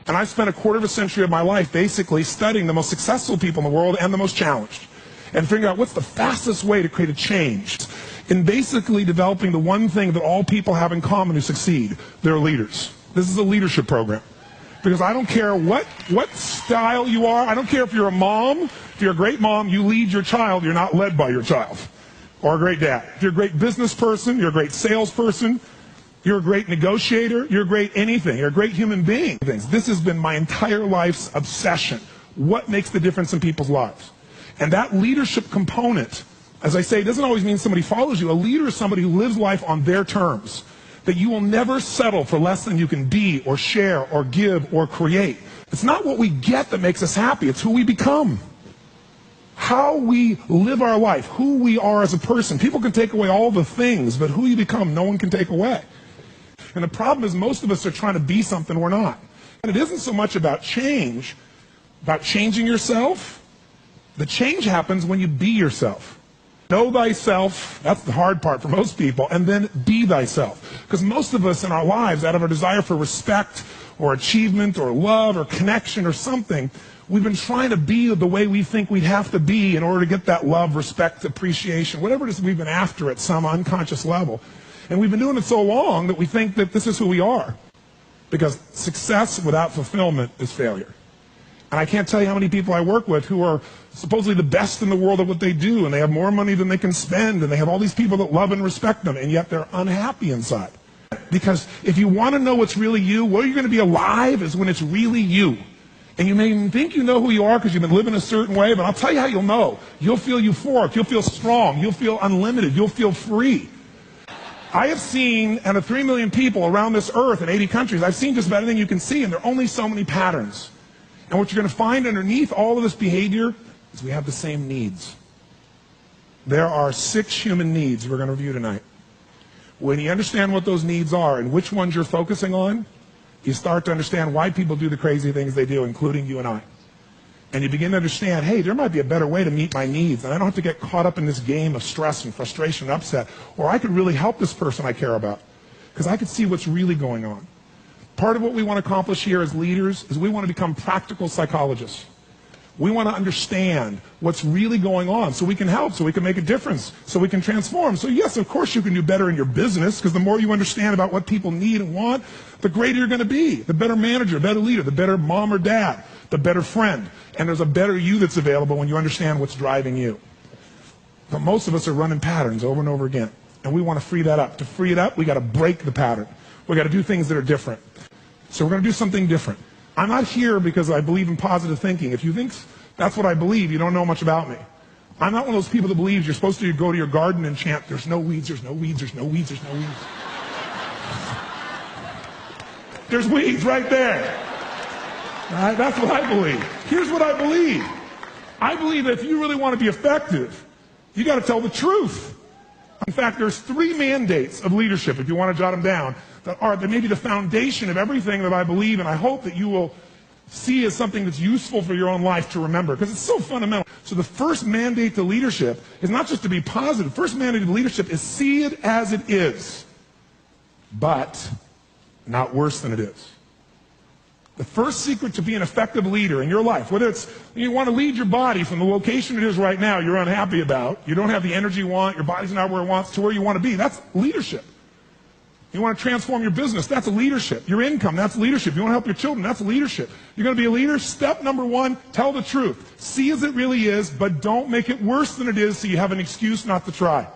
And I spent a quarter of a century of my life basically studying the most successful people in the world and the most challenged, and figuring out what's the fastest way to create a change in basically developing the one thing that all people have in common who succeed. They're leaders. This is a leadership program. Because I don't care what style you are. I don't care if you're a mom. If you're a great mom, you lead your child. You're not led by your child. Or a great dad. If you're a great business person, you're a great salesperson, you're a great negotiator, you're a great anything, you're a great human being. This has been my entire life's obsession. What makes the difference in people's lives? And that leadership component, as I say, doesn't always mean somebody follows you. A leader is somebody who lives life on their terms. That you will never settle for less than you can be or share or give or create. It's not what we get that makes us happy. It's who we become. How we live our life, who we are as a person. People can take away all the things, but who you become, no one can take away. And the problem is most of us are trying to be something we're not. And it isn't so much about change, about changing yourself. The change happens when you be yourself. Know thyself, that's the hard part for most people, and then be thyself. Because most of us in our lives, out of our desire for respect or achievement or love or connection or something, we've been trying to be the way we think we'd have to be in order to get that love, respect, appreciation, whatever it is we've been after at some unconscious level. And we've been doing it so long that we think that this is who we are. Because success without fulfillment is failure. And I can't tell you how many people I work with who are supposedly the best in the world at what they do, and they have more money than they can spend, and they have all these people that love and respect them, and yet they're unhappy inside. Because if you want to know what's really you, where you're going to be alive is when it's really you. And you may even think you know who you are because you've been living a certain way, but I'll tell you how you'll know. You'll feel euphoric, you'll feel strong, you'll feel unlimited, you'll feel free. I have seen, out of 3 million people around this earth in 80 countries, I've seen just about anything you can see, and there are only so many patterns. And what you're going to find underneath all of this behavior is we have the same needs. There are 6 human needs we're going to review tonight. When you understand what those needs are and which ones you're focusing on, you start to understand why people do the crazy things they do, including you and I. And you begin to understand, hey, there might be a better way to meet my needs, and I don't have to get caught up in this game of stress and frustration and upset, or I could really help this person I care about, because I could see what's really going on. Part of what we want to accomplish here as leaders is we want to become practical psychologists. We want to understand what's really going on so we can help, so we can make a difference, so we can transform. So yes, of course you can do better in your business, because the more you understand about what people need and want, the greater you're going to be. The better manager, better leader, the better mom or dad, the better friend. And there's a better you that's available when you understand what's driving you. But most of us are running patterns over and over again. And we want to free that up. To free it up, we got to break the pattern. We got to do things that are different. So we're going to do something different. I'm not here because I believe in positive thinking. If you think that's what I believe, you don't know much about me. I'm not one of those people that believes you're supposed to go to your garden and chant, there's no weeds, there's no weeds, there's no weeds, there's no weeds. There's weeds right there. All right, that's what I believe. Here's what I believe. I believe that if you really want to be effective, you got to tell the truth. In fact, there's 3 mandates of leadership, if you want to jot them down, that may be the foundation of everything that I believe, and I hope that you will see as something that's useful for your own life to remember, because it's so fundamental. So the first mandate to leadership is not just to be positive. The first mandate to leadership is see it as it is, but not worse than it is. The first secret to be an effective leader in your life, whether it's you want to lead your body from the location it is right now you're unhappy about, you don't have the energy you want, your body's not where it wants, to where you want to be, that's leadership. You want to transform your business, that's leadership. Your income, that's leadership. You want to help your children, that's leadership. You're going to be a leader, step number 1, tell the truth. See as it really is, but don't make it worse than it is so you have an excuse not to try.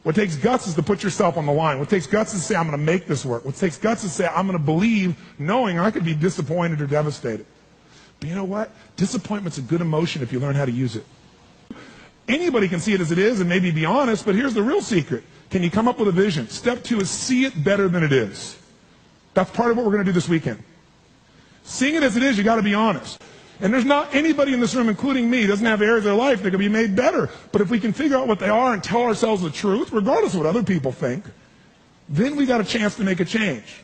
What takes guts is to put yourself on the line. What takes guts is to say, I'm going to make this work. What takes guts is to say, I'm going to believe, knowing I could be disappointed or devastated. But you know what? Disappointment's a good emotion if you learn how to use it. Anybody can see it as it is and maybe be honest, but here's the real secret. Can you come up with a vision? Step 2 is see it better than it is. That's part of what we're going to do this weekend. Seeing it as it is, you got to be honest. And there's not anybody in this room, including me, doesn't have areas of their life that can be made better. But if we can figure out what they are and tell ourselves the truth, regardless of what other people think, then we got a chance to make a change.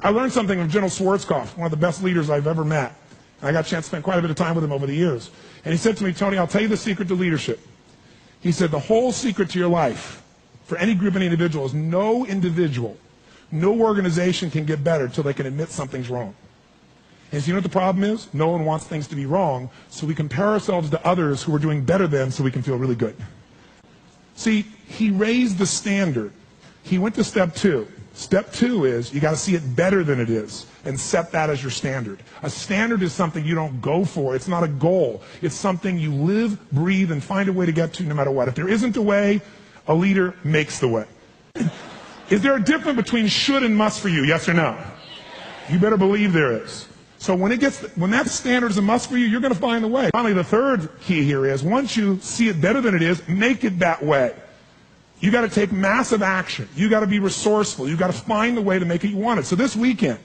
I learned something from General Schwarzkopf, one of the best leaders I've ever met. And I got a chance to spend quite a bit of time with him over the years. And he said to me, Tony, I'll tell you the secret to leadership. He said, the whole secret to your life, for any group, any individual, is no individual, no organization can get better until they can admit something's wrong. And so you know what the problem is? No one wants things to be wrong, so we compare ourselves to others who are doing better than so we can feel really good. See, he raised the standard. He went to step 2. Step 2 is you got to see it better than it is and set that as your standard. A standard is something you don't go for. It's not a goal. It's something you live, breathe, and find a way to get to no matter what. If there isn't a way, a leader makes the way. Is there a difference between should and must for you? Yes or no? You better believe there is. So when that standard is a must for you, you're going to find the way. Finally, the third key here is once you see it better than it is, make it that way. You got to take massive action. You got to be resourceful. You got to find the way to make it you want it. So this weekend,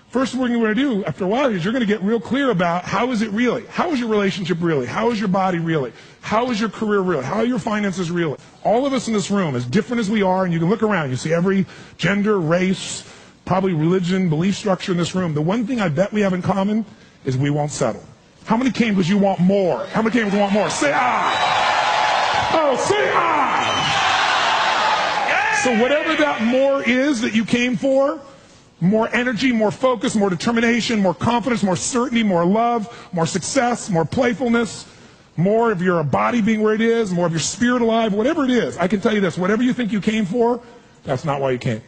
first thing we're going to do after a while is you're going to get real clear about how is it really? How is your relationship really? How is your body really? How is your career really? How are your finances really? All of us in this room, as different as we are, and you can look around, you see every gender, race, probably religion, belief structure in this room. The one thing I bet we have in common is we won't settle. How many came because you want more? How many came because you want more? Say I. Oh, say I. So whatever that more is that you came for, more energy, more focus, more determination, more confidence, more certainty, more love, more success, more playfulness, more of your body being where it is, more of your spirit alive, whatever it is, I can tell you this, whatever you think you came for, that's not why you came.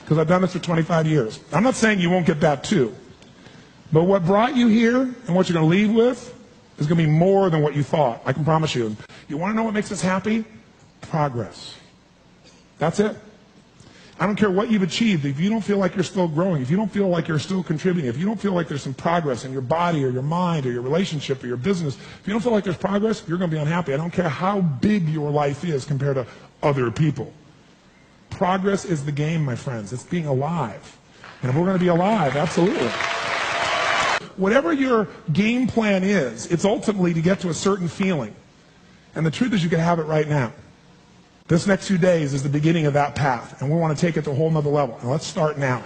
Because I've done this for 25 years. I'm not saying you won't get that too. But what brought you here and what you're going to leave with is going to be more than what you thought. I can promise you. You want to know what makes us happy? Progress. That's it. I don't care what you've achieved. If you don't feel like you're still growing, if you don't feel like you're still contributing, if you don't feel like there's some progress in your body or your mind or your relationship or your business, if you don't feel like there's progress, you're going to be unhappy. I don't care how big your life is compared to other people. Progress is the game, my friends. It's being alive. And if we're going to be alive, absolutely. Whatever your game plan is, it's ultimately to get to a certain feeling. And the truth is you can have it right now. This next few days is the beginning of that path, and we want to take it to a whole nother level. And let's start now.